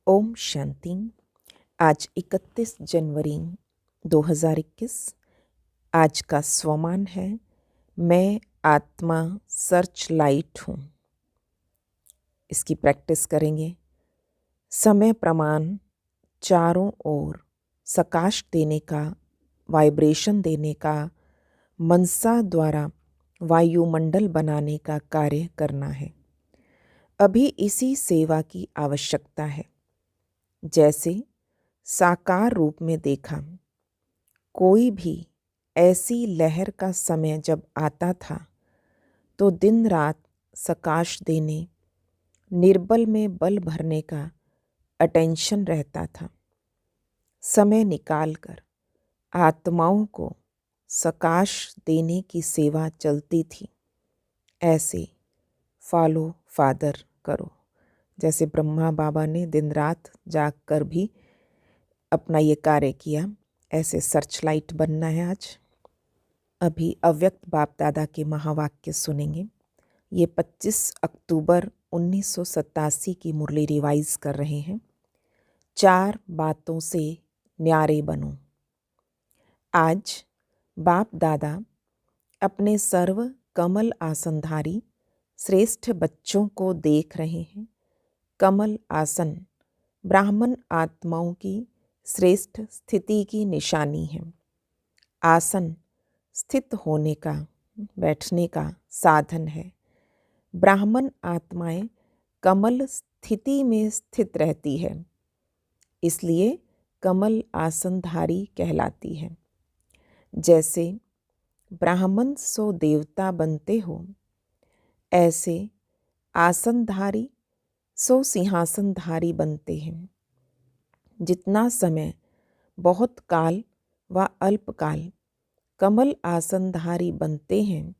ओम शांति। आज 31 जनवरी 2021। आज का स्वमान है, मैं आत्मा सर्च लाइट हूँ। इसकी प्रैक्टिस करेंगे। समय प्रमाण चारों ओर सकाश देने का, वाइब्रेशन देने का, मनसा द्वारा वायुमंडल बनाने का कार्य करना है। अभी इसी सेवा की आवश्यकता है। जैसे साकार रूप में देखा, कोई भी ऐसी लहर का समय जब आता था तो दिन रात सकाश देने, निर्बल में बल भरने का अटेंशन रहता था। समय निकालकर आत्माओं को सकाश देने की सेवा चलती थी। ऐसे फॉलो फादर करो। जैसे ब्रह्मा बाबा ने दिन रात जाग कर भी अपना ये कार्य किया, ऐसे सर्च लाइट बनना है आज। अभी अव्यक्त बाप दादा के महावाक्य सुनेंगे। ये 25 अक्टूबर 1987 की मुरली रिवाइज कर रहे हैं। 4 बातों से न्यारे बनो। आज बाप दादा अपने सर्व कमल आसनधारी श्रेष्ठ बच्चों को देख रहे हैं। कमल आसन ब्राह्मण आत्माओं की श्रेष्ठ स्थिति की निशानी है। आसन स्थित होने का, बैठने का साधन है। ब्राह्मण आत्माएं कमल स्थिति में स्थित रहती है, इसलिए कमल आसनधारी कहलाती है। जैसे ब्राह्मण सो देवता बनते हो, ऐसे आसनधारी सो सिंहासनधारी बनते हैं। जितना समय बहुत काल व अल्पकाल कमल आसनधारी बनते हैं,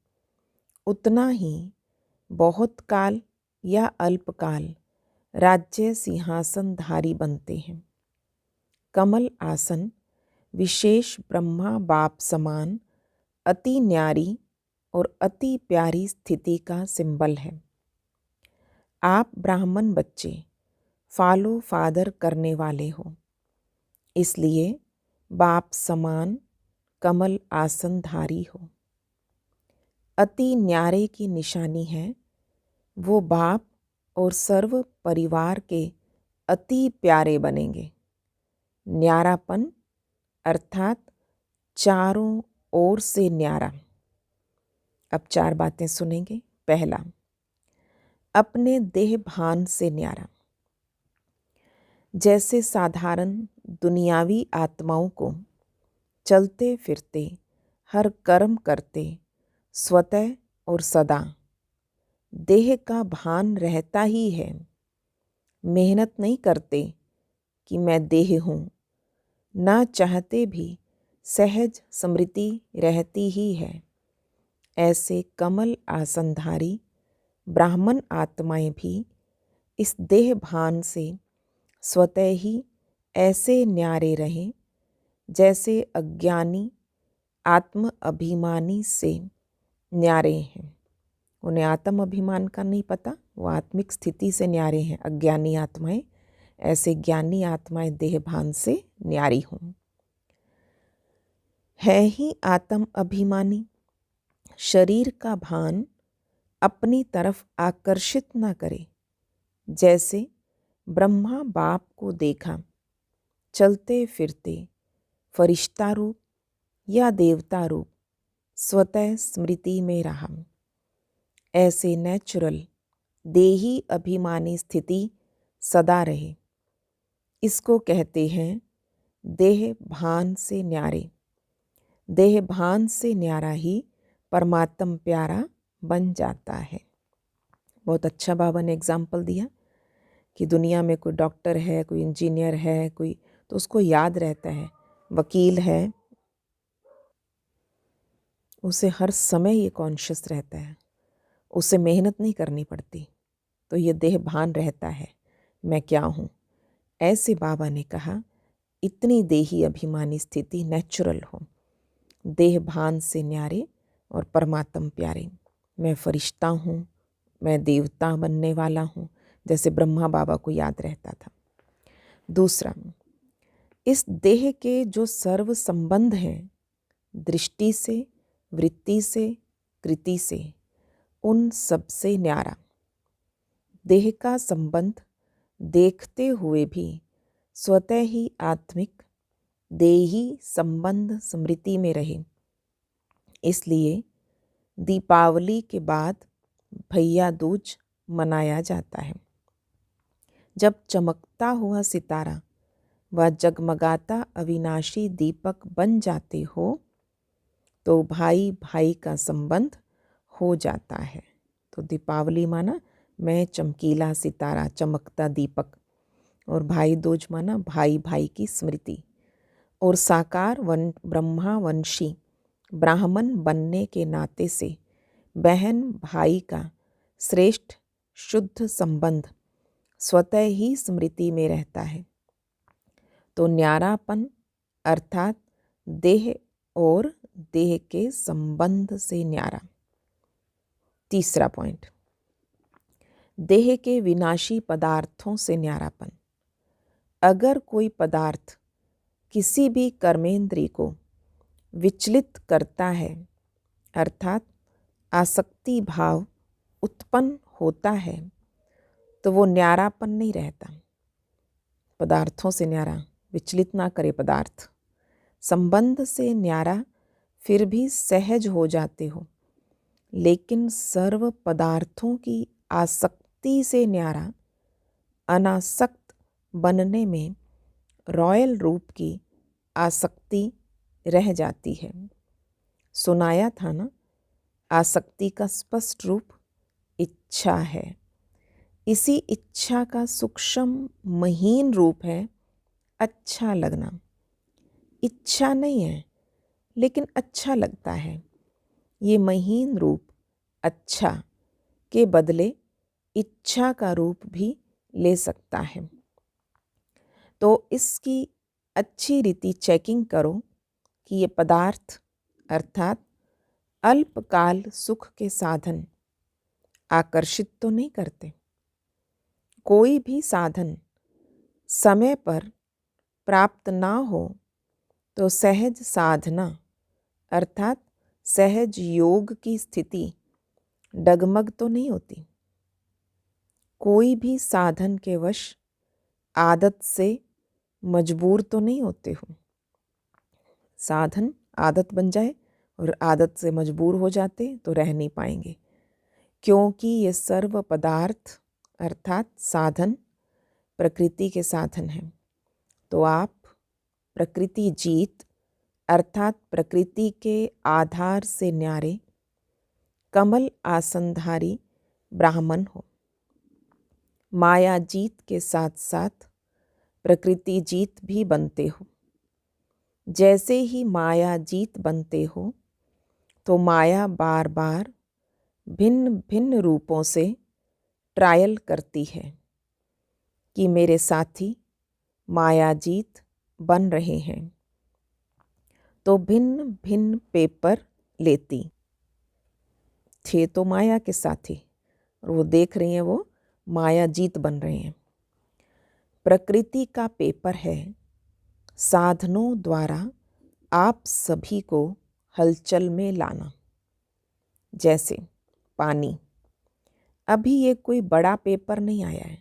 उतना ही बहुत काल या अल्पकाल राज्य सिंहासनधारी बनते हैं। कमल आसन विशेष ब्रह्मा बाप समान अति न्यारी और अति प्यारी स्थिति का सिंबल है। आप ब्राह्मण बच्चे फॉलो फादर करने वाले हो, इसलिए बाप समान कमल आसनधारी हो। अति न्यारे की निशानी है, वो बाप और सर्व परिवार के अति प्यारे बनेंगे। न्यारापन अर्थात चारों ओर से न्यारा। अब 4 बातें सुनेंगे। पहला, अपने देह भान से न्यारा। जैसे साधारण दुनियावी आत्माओं को चलते फिरते हर कर्म करते स्वतः और सदा देह का भान रहता ही है। मेहनत नहीं करते कि मैं देह हूँ, ना चाहते भी सहज स्मृति रहती ही है। ऐसे कमल आसनधारी ब्राह्मण आत्माएं भी इस देह भान से स्वतः ही ऐसे न्यारे रहें जैसे अज्ञानी आत्म अभिमानी से न्यारे हैं। उन्हें आत्म अभिमान का नहीं पता, वो आत्मिक स्थिति से न्यारे हैं अज्ञानी आत्माएं। ऐसे ज्ञानी आत्माएं देह भान से न्यारी हों। है ही आत्म अभिमानी, शरीर का भान अपनी तरफ आकर्षित न करे। जैसे ब्रह्मा बाप को देखा चलते फिरते फरिश्ता रूप या देवता रूप स्वतः स्मृति में रहा। ऐसे नेचुरल देही अभिमानी स्थिति सदा रहे। इसको कहते हैं देह भान से न्यारे। देह भान से न्यारा ही परमात्म प्यारा बन जाता है। बहुत अच्छा बाबा ने एग्जाम्पल दिया कि दुनिया में कोई डॉक्टर है, कोई इंजीनियर है, कोई तो उसको याद रहता है, वकील है, उसे हर समय ये कॉन्शियस रहता है, उसे मेहनत नहीं करनी पड़ती, तो ये देह भान रहता है मैं क्या हूँ। ऐसे बाबा ने कहा इतनी देही अभिमानी स्थिति नेचुरल हो, देह भान से न्यारे और परमात्म प्यारे। मैं फरिश्ता हूँ, मैं देवता बनने वाला हूँ, जैसे ब्रह्मा बाबा को याद रहता था। दूसरा, इस देह के जो सर्व संबंध हैं, दृष्टि से, वृत्ति से, कृति से, उन सबसे न्यारा। देह का संबंध देखते हुए भी स्वतः ही आत्मिक देही संबंध स्मृति में रहे। इसलिए दीपावली के बाद भैया दूज मनाया जाता है। जब चमकता हुआ सितारा व जगमगाता अविनाशी दीपक बन जाते हो तो भाई भाई का संबंध हो जाता है। तो दीपावली माना मैं चमकीला सितारा, चमकता दीपक, और भाई दूज माना भाई भाई की स्मृति। और साकार ब्रह्मावंशी ब्राह्मण बनने के नाते से बहन भाई का श्रेष्ठ शुद्ध संबंध स्वतः ही स्मृति में रहता है। तो न्यारापन अर्थात देह और देह के संबंध से न्यारा। तीसरा पॉइंट, देह के विनाशी पदार्थों से न्यारापन। अगर कोई पदार्थ किसी भी कर्मेंद्रिय को विचलित करता है अर्थात आसक्ति भाव उत्पन्न होता है तो वो न्यारापन नहीं रहता। पदार्थों से न्यारा, विचलित ना करे पदार्थ। संबंध से न्यारा फिर भी सहज हो जाते हो, लेकिन सर्व पदार्थों की आसक्ति से न्यारा अनासक्त बनने में रॉयल रूप की आसक्ति रह जाती है। सुनाया था ना, आसक्ति का स्पष्ट रूप इच्छा है। इसी इच्छा का सूक्ष्म महीन रूप है अच्छा लगना। इच्छा नहीं है लेकिन अच्छा लगता है। ये महीन रूप अच्छा के बदले इच्छा का रूप भी ले सकता है। तो इसकी अच्छी रीति चेकिंग करो कि ये पदार्थ अर्थात अल्पकाल सुख के साधन आकर्षित तो नहीं करते। कोई भी साधन समय पर प्राप्त ना हो तो सहज साधना अर्थात सहज योग की स्थिति डगमग तो नहीं होती। कोई भी साधन के वश आदत से मजबूर तो नहीं होते हो। साधन आदत बन जाए और आदत से मजबूर हो जाते तो रह नहीं पाएंगे, क्योंकि ये सर्व पदार्थ अर्थात साधन प्रकृति के साधन हैं। तो आप प्रकृति जीत अर्थात प्रकृति के आधार से न्यारे कमल आसनधारी ब्राह्मण हो। माया जीत के साथ साथ प्रकृति जीत भी बनते हो। जैसे ही माया जीत बनते हो तो माया बार बार भिन्न भिन्न रूपों से ट्रायल करती है कि मेरे साथी माया जीत बन रहे हैं, तो भिन्न भिन्न पेपर लेती। थे तो माया के साथी और वो देख रही हैं वो माया जीत बन रहे हैं। प्रकृति का पेपर है साधनों द्वारा आप सभी को हलचल में लाना। जैसे पानी, अभी ये कोई बड़ा पेपर नहीं आया है,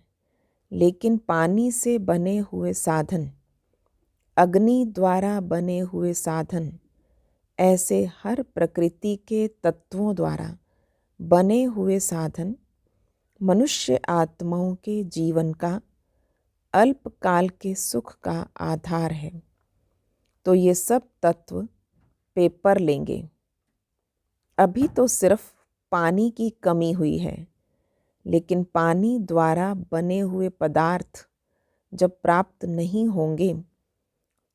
लेकिन पानी से बने हुए साधन, अग्नि द्वारा बने हुए साधन, ऐसे हर प्रकृति के तत्वों द्वारा बने हुए साधन मनुष्य आत्माओं के जीवन का अल्पकाल के सुख का आधार है। तो ये सब तत्व पेपर लेंगे। अभी तो सिर्फ पानी की कमी हुई है, लेकिन पानी द्वारा बने हुए पदार्थ जब प्राप्त नहीं होंगे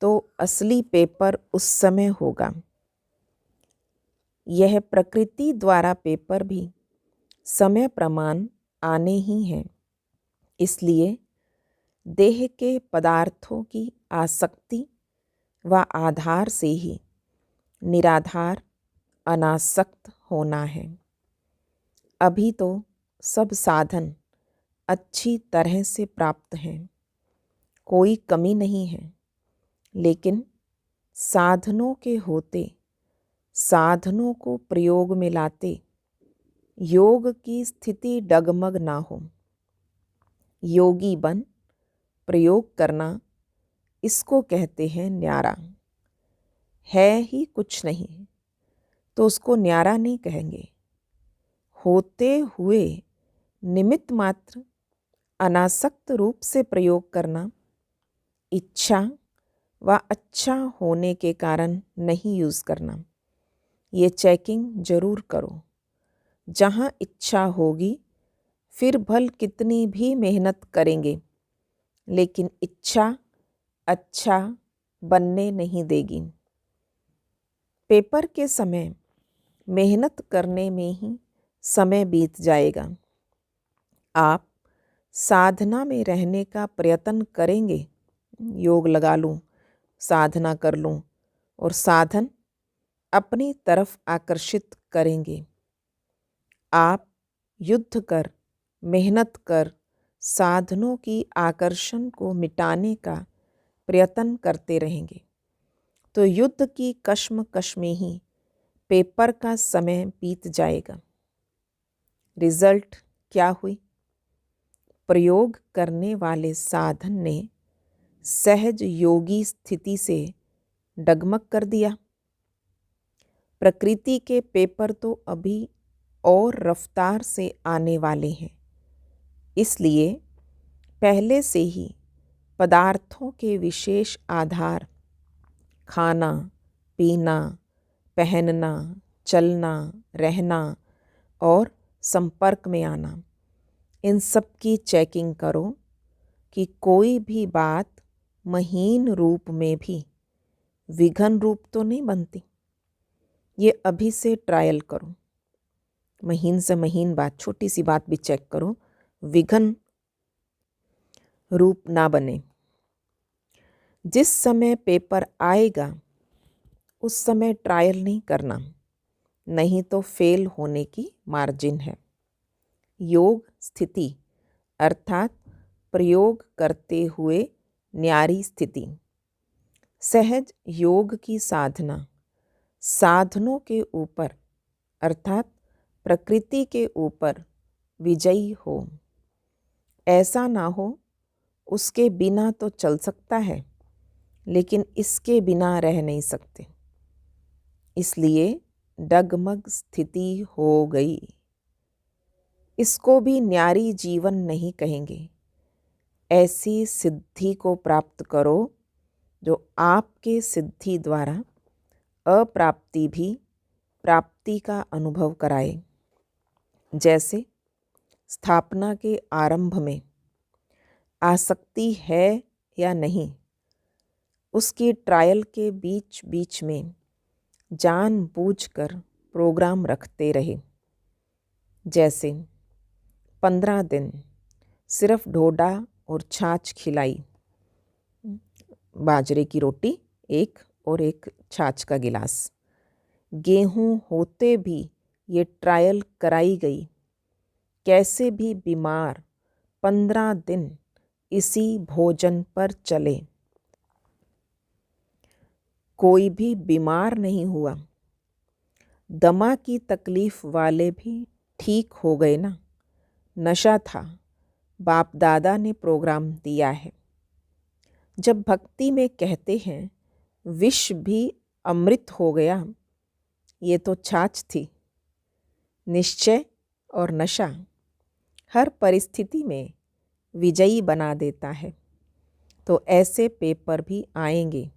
तो असली पेपर उस समय होगा। यह प्रकृति द्वारा पेपर भी समय प्रमाण आने ही हैं। इसलिए देह के पदार्थों की आसक्ति व आधार से ही निराधार अनासक्त होना है। अभी तो सब साधन अच्छी तरह से प्राप्त हैं कोई कमी नहीं है, लेकिन साधनों के होते, साधनों को प्रयोग में लाते योग की स्थिति डगमग ना हो। योगी बन प्रयोग करना, इसको कहते हैं न्यारा। है ही कुछ नहीं तो उसको न्यारा नहीं कहेंगे। होते हुए निमित्त मात्र अनासक्त रूप से प्रयोग करना, इच्छा व अच्छा होने के कारण नहीं यूज़ करना। ये चेकिंग जरूर करो। जहाँ इच्छा होगी फिर भल कितनी भी मेहनत करेंगे, लेकिन इच्छा अच्छा बनने नहीं देगी। पेपर के समय मेहनत करने में ही समय बीत जाएगा। आप साधना में रहने का प्रयत्न करेंगे, योग लगा लूँ, साधना कर लूँ, और साधन अपनी तरफ आकर्षित करेंगे। आप युद्ध कर, मेहनत कर साधनों की आकर्षण को मिटाने का प्रयत्न करते रहेंगे तो युद्ध की कश्मकश में ही पेपर का समय बीत जाएगा। रिजल्ट क्या हुई? प्रयोग करने वाले साधन ने सहज योगी स्थिति से डगमग कर दिया। प्रकृति के पेपर तो अभी और रफ्तार से आने वाले हैं, इसलिए पहले से ही पदार्थों के विशेष आधार, खाना, पीना, पहनना, चलना, रहना और संपर्क में आना, इन सब की चेकिंग करो कि कोई भी बात महीन रूप में भी विघन रूप तो नहीं बनती। ये अभी से ट्रायल करो। महीन से महीन बात, छोटी सी बात भी चेक करो, विघन रूप ना बने। जिस समय पेपर आएगा उस समय ट्रायल नहीं करना, नहीं तो फेल होने की मार्जिन है। योग स्थिति अर्थात प्रयोग करते हुए न्यारी स्थिति। सहज योग की साधना साधनों के ऊपर अर्थात प्रकृति के ऊपर विजयी हो। ऐसा ना हो उसके बिना तो चल सकता है, लेकिन इसके बिना रह नहीं सकते, इसलिए डगमग स्थिति हो गई। इसको भी न्यारी जीवन नहीं कहेंगे। ऐसी सिद्धि को प्राप्त करो जो आपके सिद्धि द्वारा अप्राप्ति भी प्राप्ति का अनुभव कराए। जैसे स्थापना के आरंभ में आसक्ति है या नहीं, उसकी ट्रायल के बीच बीच में जानबूझकर प्रोग्राम रखते रहे। जैसे 15 दिन सिर्फ ढोडा और छाछ खिलाई, बाजरे की रोटी एक और एक छाछ का गिलास। गेहूं होते भी ये ट्रायल कराई गई। कैसे भी बीमार 15 दिन इसी भोजन पर चले, कोई भी बीमार नहीं हुआ। दमा की तकलीफ वाले भी ठीक हो गए ना। नशा था, बाप दादा ने प्रोग्राम दिया है। जब भक्ति में कहते हैं विष भी अमृत हो गया, ये तो छाछ थी। निश्चय और नशा हर परिस्थिति में विजयी बना देता है। तो ऐसे पेपर भी आएंगे,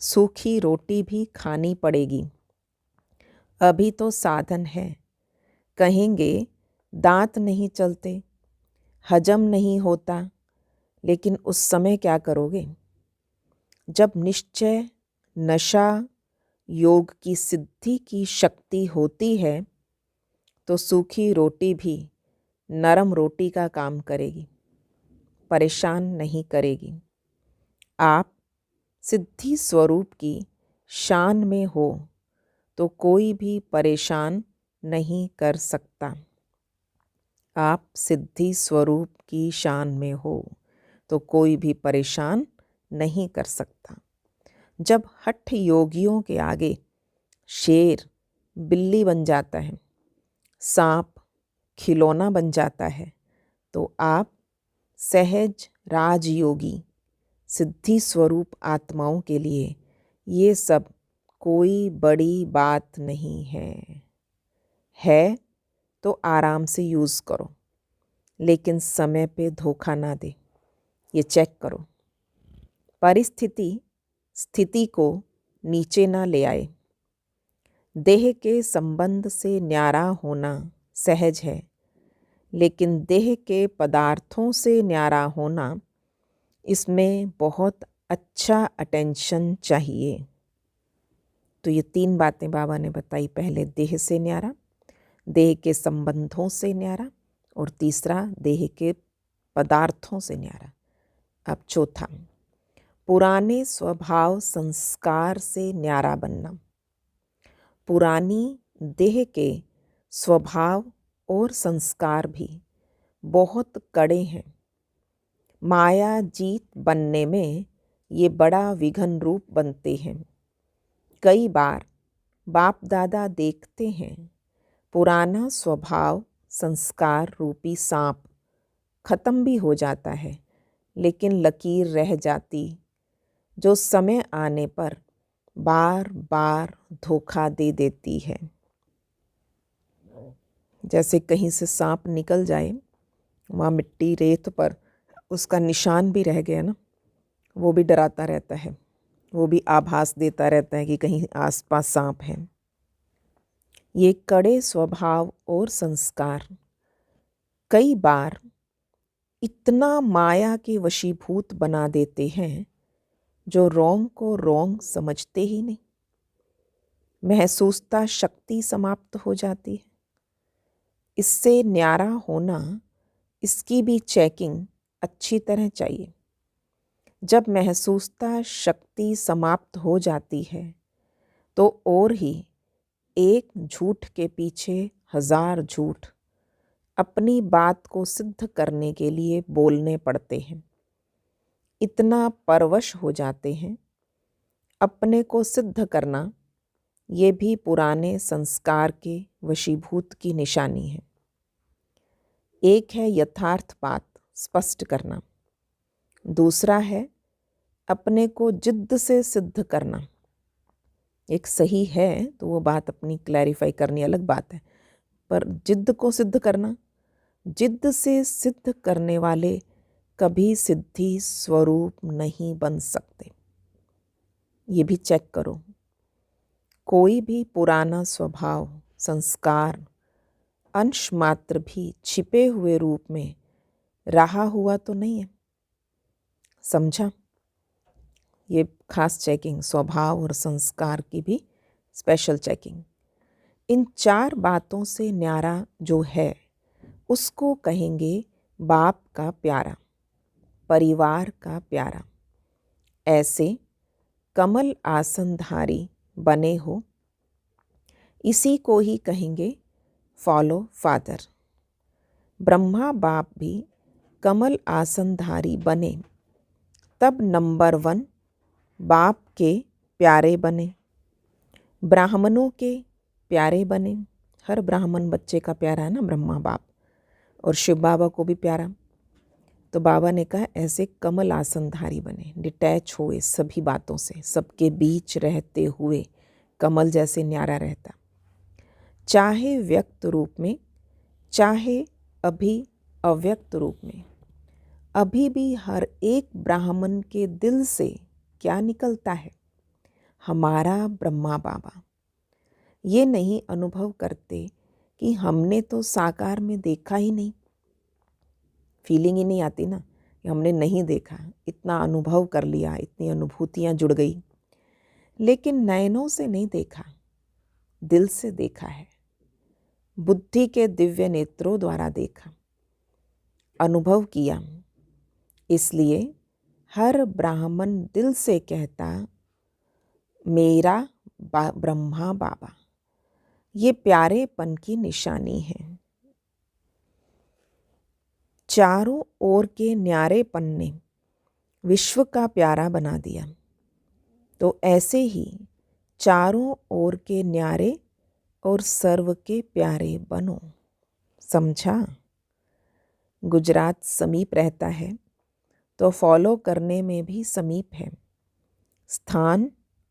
सूखी रोटी भी खानी पड़ेगी। अभी तो साधन है, कहेंगे दांत नहीं चलते, हजम नहीं होता, लेकिन उस समय क्या करोगे? जब निश्चय, नशा, योग की सिद्धि की शक्ति होती है तो सूखी रोटी भी नरम रोटी का काम करेगी, परेशान नहीं करेगी। आप सिद्धि स्वरूप की शान में हो तो कोई भी परेशान नहीं कर सकता। आप सिद्धि स्वरूप की शान में हो तो कोई भी परेशान नहीं कर सकता। जब हठ योगियों के आगे शेर बिल्ली बन जाता है, सांप खिलौना बन जाता है, तो आप सहज राजयोगी सिद्धि स्वरूप आत्माओं के लिए ये सब कोई बड़ी बात नहीं है तो आराम से यूज़ करो, लेकिन समय पे धोखा ना दे। ये चेक करो, परिस्थिति स्थिति को नीचे ना ले आए। देह के संबंध से न्यारा होना सहज है, लेकिन देह के पदार्थों से न्यारा होना, इसमें बहुत अच्छा अटेंशन चाहिए। तो ये 3 बातें बाबा ने बताई। पहले देह से न्यारा, देह के संबंधों से न्यारा, और तीसरा देह के पदार्थों से न्यारा। अब चौथा, पुराने स्वभाव संस्कार से न्यारा बनना। पुरानी देह के स्वभाव और संस्कार भी बहुत कड़े हैं। माया जीत बनने में ये बड़ा विघन रूप बनते हैं। कई बार बाप दादा देखते हैं पुराना स्वभाव संस्कार रूपी सांप खत्म भी हो जाता है, लेकिन लकीर रह जाती, जो समय आने पर बार बार धोखा दे देती है। जैसे कहीं से सांप निकल जाए, वहाँ मिट्टी रेत पर उसका निशान भी रह गया ना, वो भी डराता रहता है, वो भी आभास देता रहता है कि कहीं आसपास सांप है। ये कड़े स्वभाव और संस्कार कई बार इतना माया के वशीभूत बना देते हैं, जो रोंग को रोंग समझते ही नहीं। महसूसता शक्ति समाप्त हो जाती है। इससे न्यारा होना, इसकी भी चेकिंग अच्छी तरह चाहिए। जब महसूसता शक्ति समाप्त हो जाती है, तो और ही एक झूठ के पीछे 1000 झूठ अपनी बात को सिद्ध करने के लिए बोलने पड़ते हैं। इतना परवश हो जाते हैं। अपने को सिद्ध करना, ये भी पुराने संस्कार के वशीभूत की निशानी है। एक है यथार्थ बात स्पष्ट करना, दूसरा है अपने को जिद्द से सिद्ध करना। एक सही है तो वो बात अपनी क्लैरिफाई करनी अलग बात है, पर जिद्द को सिद्ध करना, जिद्द से सिद्ध करने वाले कभी सिद्धि स्वरूप नहीं बन सकते। ये भी चेक करो, कोई भी पुराना स्वभाव संस्कार अंश मात्र भी छिपे हुए रूप में रहा हुआ तो नहीं है। समझा? ये खास चेकिंग, स्वभाव और संस्कार की भी स्पेशल चेकिंग। इन 4 बातों से न्यारा जो है, उसको कहेंगे बाप का प्यारा, परिवार का प्यारा। ऐसे कमल आसनधारी बने हो, इसी को ही कहेंगे फॉलो फादर। ब्रह्मा बाप भी कमल आसनधारी बने, तब नंबर 1 बाप के प्यारे बने, ब्राह्मणों के प्यारे बने। हर ब्राह्मण बच्चे का प्यारा है ना ब्रह्मा बाप, और शिव बाबा को भी प्यारा। तो बाबा ने कहा ऐसे कमल आसनधारी बने, डिटैच हुए सभी बातों से, सबके बीच रहते हुए कमल जैसे न्यारा रहता। चाहे व्यक्त रूप में, चाहे अभी अव्यक्त रूप में। अभी भी हर एक ब्राह्मण के दिल से क्या निकलता है? हमारा ब्रह्मा बाबा। ये नहीं अनुभव करते कि हमने तो साकार में देखा ही नहीं। फीलिंग ही नहीं आती ना कि हमने नहीं देखा। इतना अनुभव कर लिया, इतनी अनुभूतियाँ जुड़ गई, लेकिन नयनों से नहीं देखा, दिल से देखा है। बुद्धि के दिव्य नेत्रों द्वारा देखा, अनुभव किया। इसलिए हर ब्राह्मण दिल से कहता मेरा ब्रह्मा बाबा। ये प्यारेपन की निशानी है। चारों ओर के न्यारेपन ने विश्व का प्यारा बना दिया। तो ऐसे ही चारों ओर के न्यारे और सर्व के प्यारे बनो। समझा? गुजरात समीप रहता है तो फॉलो करने में भी समीप है। स्थान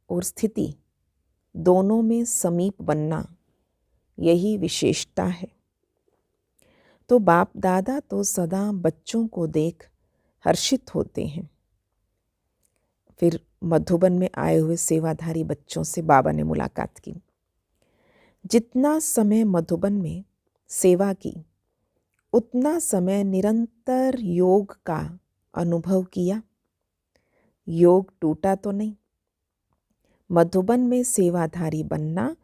और स्थिति दोनों में समीप बनना, यही विशेषता है। तो बाप दादा तो सदा बच्चों को देख हर्षित होते हैं। फिर मधुबन में आए हुए सेवाधारी बच्चों से बाबा ने मुलाकात की। जितना समय मधुबन में सेवा की, उतना समय निरंतर योग का अनुभव किया। योग टूटा तो नहीं। मधुबन में सेवाधारी बनना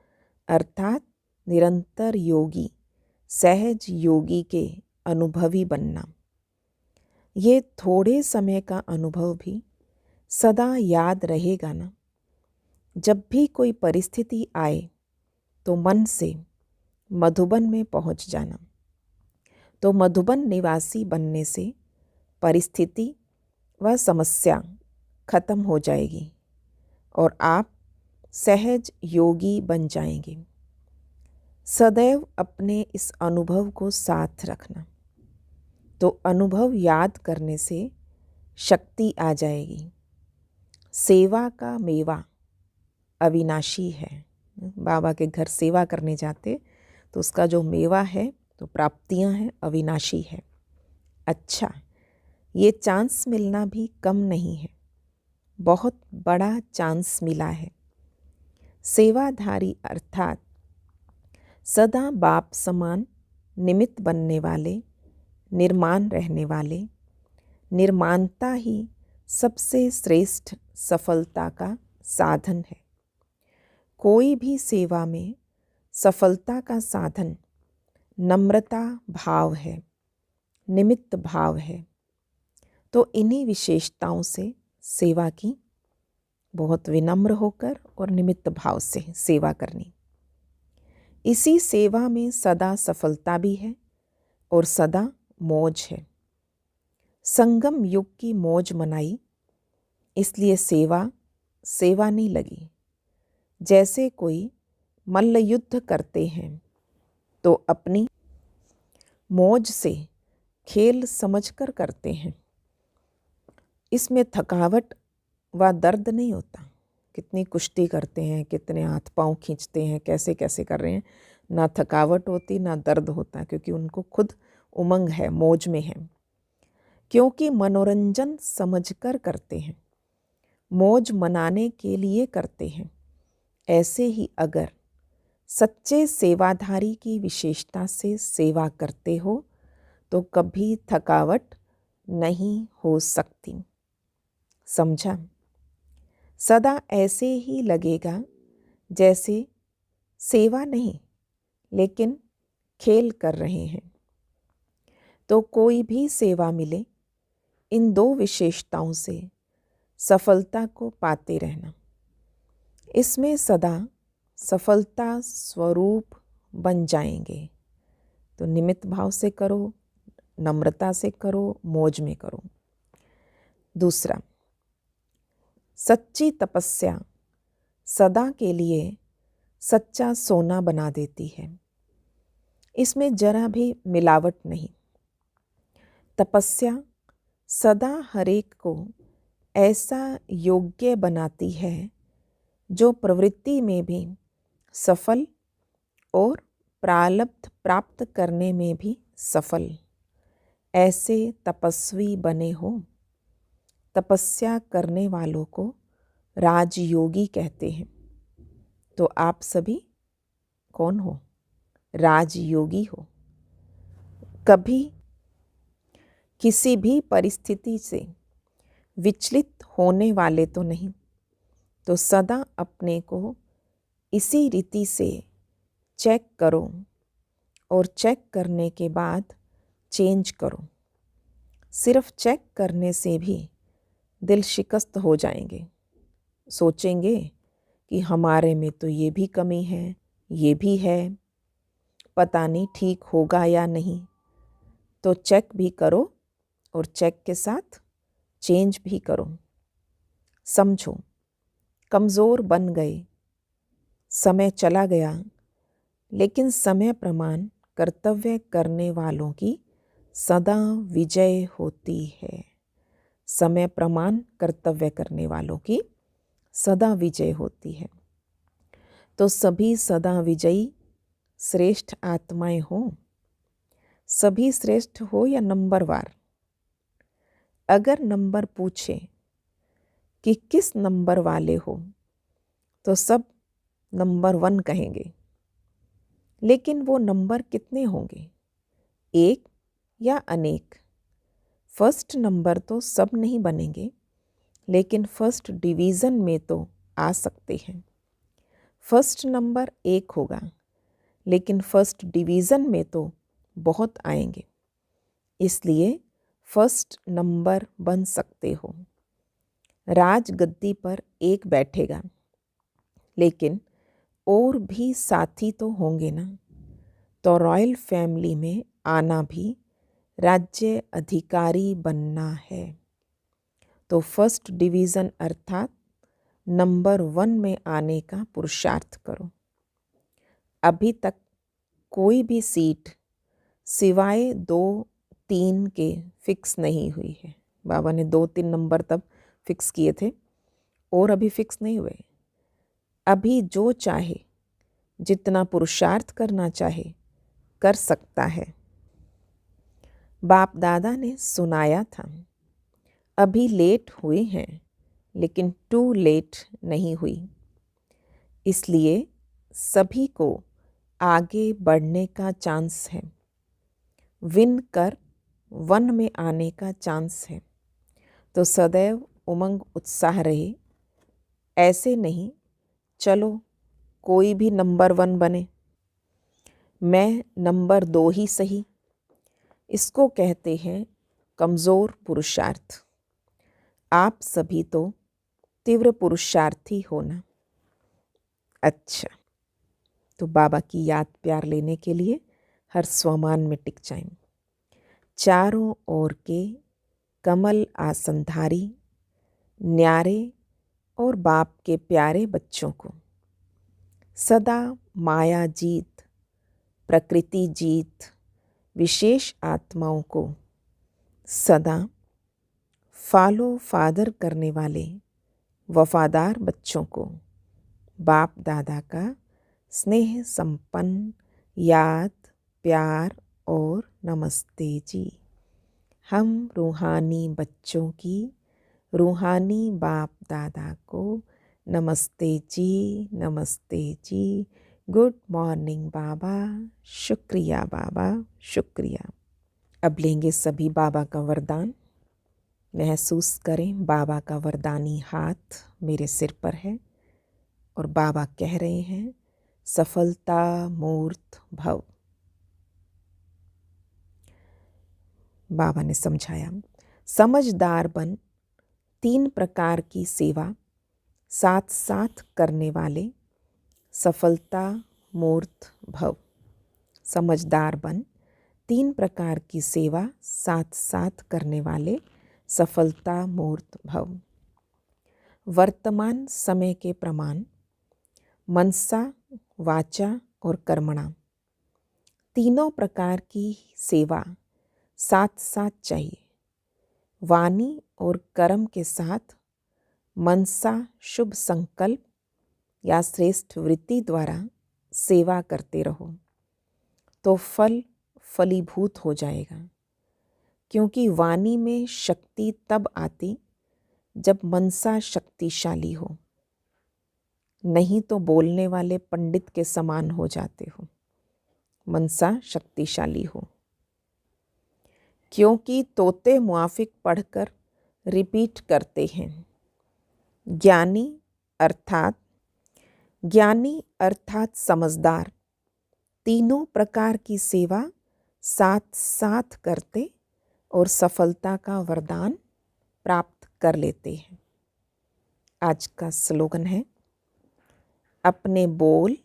अर्थात निरंतर योगी, सहज योगी के अनुभवी बनना। ये थोड़े समय का अनुभव भी सदा याद रहेगा ना। जब भी कोई परिस्थिति आए तो मन से मधुबन में पहुंच जाना। तो मधुबन निवासी बनने से परिस्थिति व समस्या खत्म हो जाएगी और आप सहज योगी बन जाएंगे। सदैव अपने इस अनुभव को साथ रखना। तो अनुभव याद करने से शक्ति आ जाएगी। सेवा का मेवा अविनाशी है। बाबा के घर सेवा करने जाते तो उसका जो मेवा है, तो प्राप्तियां हैं, अविनाशी है। अच्छा, ये चांस मिलना भी कम नहीं है, बहुत बड़ा चांस मिला है। सेवाधारी अर्थात सदा बाप समान निमित्त बनने वाले, निर्माण रहने वाले। निर्माणता ही सबसे श्रेष्ठ सफलता का साधन है। कोई भी सेवा में सफलता का साधन नम्रता भाव है, निमित्त भाव है। तो इन्हीं विशेषताओं से सेवा की, बहुत विनम्र होकर और निमित्त भाव से सेवा करनी। इसी सेवा में सदा सफलता भी है और सदा मौज है। संगम युग की मौज मनाई, इसलिए सेवा नहीं लगी। जैसे कोई मल्ल युद्ध करते हैं तो अपनी मौज से खेल समझकर करते हैं। इसमें थकावट व दर्द नहीं होता। कितनी कुश्ती करते हैं, कितने हाथ पांव खींचते हैं, कैसे कैसे कर रहे हैं, ना थकावट होती ना दर्द होता, क्योंकि उनको खुद उमंग है, मौज में है। क्योंकि मनोरंजन समझकर करते हैं, मौज मनाने के लिए करते हैं। ऐसे ही अगर सच्चे सेवाधारी की विशेषता से सेवा करते हो तो कभी थकावट नहीं हो सकती। समझा? सदा ऐसे ही लगेगा जैसे सेवा नहीं लेकिन खेल कर रहे हैं। तो कोई भी सेवा मिले, इन दो विशेषताओं से सफलता को पाते रहना। इसमें सदा सफलता स्वरूप बन जाएंगे। तो निमित्त भाव से करो, नम्रता से करो, मौज में करो। दूसरा, सच्ची तपस्या सदा के लिए सच्चा सोना बना देती है। इसमें जरा भी मिलावट नहीं। तपस्या सदा हरेक को ऐसा योग्य बनाती है जो प्रवृत्ति में भी सफल और प्रारब्ध प्राप्त करने में भी सफल। ऐसे तपस्वी बने हो। तपस्या करने वालों को राजयोगी कहते हैं। तो आप सभी कौन हो? राजयोगी हो। कभी किसी भी परिस्थिति से विचलित होने वाले तो नहीं। तो सदा अपने को इसी रीति से चेक करो और चेक करने के बाद चेंज करो। सिर्फ चेक करने से भी दिल शिकस्त हो जाएंगे। सोचेंगे कि हमारे में तो ये भी कमी है, ये भी है, पता नहीं ठीक होगा या नहीं। तो चेक भी करो और चेक के साथ चेंज भी करो। समझो, कमज़ोर बन गए, समय चला गया, लेकिन समय प्रमाण कर्तव्य करने वालों की सदा विजय होती है। समय प्रमाण कर्तव्य करने वालों की सदा विजय होती है। तो सभी सदा विजयी श्रेष्ठ आत्माएं हो। सभी श्रेष्ठ हो या नंबरवार। अगर नंबर पूछे कि किस नंबर वाले हो तो सब नंबर 1 कहेंगे। लेकिन वो नंबर कितने होंगे, एक या अनेक? फर्स्ट नंबर तो सब नहीं बनेंगे, लेकिन फर्स्ट डिवीज़न में तो आ सकते हैं। फर्स्ट नंबर 1 होगा, लेकिन फर्स्ट डिवीज़न में तो बहुत आएंगे। इसलिए फर्स्ट नंबर बन सकते हो। राजगद्दी पर एक बैठेगा, लेकिन और भी साथी तो होंगे ना। तो रॉयल फैमिली में आना भी राज्य अधिकारी बनना है। तो फर्स्ट डिवीज़न अर्थात नंबर 1 में आने का पुरुषार्थ करो। अभी तक कोई भी सीट सिवाय 2-3 के फिक्स नहीं हुई है। बाबा ने 2-3 नंबर तब फिक्स किए थे और अभी फिक्स नहीं हुए। अभी जो चाहे, जितना पुरुषार्थ करना चाहे, कर सकता है। बाप दादा ने सुनाया था, अभी लेट हुए हैं, लेकिन टू लेट नहीं हुई। इसलिए सभी को आगे बढ़ने का चांस है। विन कर 1 में आने का चांस है। तो सदैव उमंग उत्साह रहे। ऐसे नहीं चलो कोई भी नंबर 1 बने, मैं नंबर 2 ही सही। इसको कहते हैं कमज़ोर पुरुषार्थ। आप सभी तो तीव्र पुरुषार्थी होना। अच्छा, तो बाबा की याद प्यार लेने के लिए हर स्वमान में टिक जाएं। चारों ओर के कमल आसनधारी न्यारे और बाप के प्यारे बच्चों को सदा माया जीत, प्रकृति जीत, विशेष आत्माओं को सदा फॉलो फादर करने वाले वफादार बच्चों को बाप दादा का स्नेह संपन्न याद प्यार और नमस्ते जी। हम रूहानी बच्चों की रूहानी बाप दादा को नमस्ते जी, नमस्ते जी। गुड मॉर्निंग बाबा, शुक्रिया बाबा, शुक्रिया। अब लेंगे सभी बाबा का वरदान। महसूस करें बाबा का वरदानी हाथ मेरे सिर पर है और बाबा कह रहे हैं, सफलता मूर्त भव। बाबा ने समझाया, समझदार बन 3 प्रकार की सेवा साथ साथ करने वाले सफलता मूर्त भव। समझदार बन 3 प्रकार की सेवा साथ साथ करने वाले सफलता मूर्त भव। वर्तमान समय के प्रमाण मनसा, वाचा और कर्मणा, तीनों प्रकार की सेवा साथ साथ चाहिए। वाणी और कर्म के साथ मनसा शुभ संकल्प या श्रेष्ठ वृत्ति द्वारा सेवा करते रहो तो फल फलीभूत हो जाएगा। क्योंकि वाणी में शक्ति तब आती जब मनसा शक्तिशाली हो, नहीं तो बोलने वाले पंडित के समान हो जाते हो। मनसा शक्तिशाली हो, क्योंकि तोते मुआफिक पढ़कर रिपीट करते हैं। ज्ञानी अर्थात समझदार तीनों प्रकार की सेवा साथ साथ करते और सफलता का वरदान प्राप्त कर लेते हैं। आज का स्लोगन है, अपने बोल,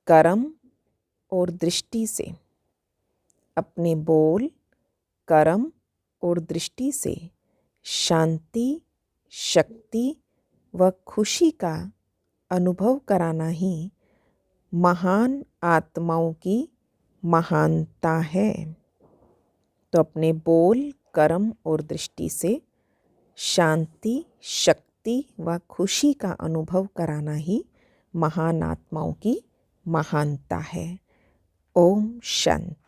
कर्म और दृष्टि से, अपने बोल, कर्म और दृष्टि से शांति, शक्ति व खुशी का अनुभव कराना ही महान आत्माओं की महानता है। तो अपने बोल, कर्म और दृष्टि से शांति, शक्ति व खुशी का अनुभव कराना ही महान आत्माओं की महानता है। ओम शांति।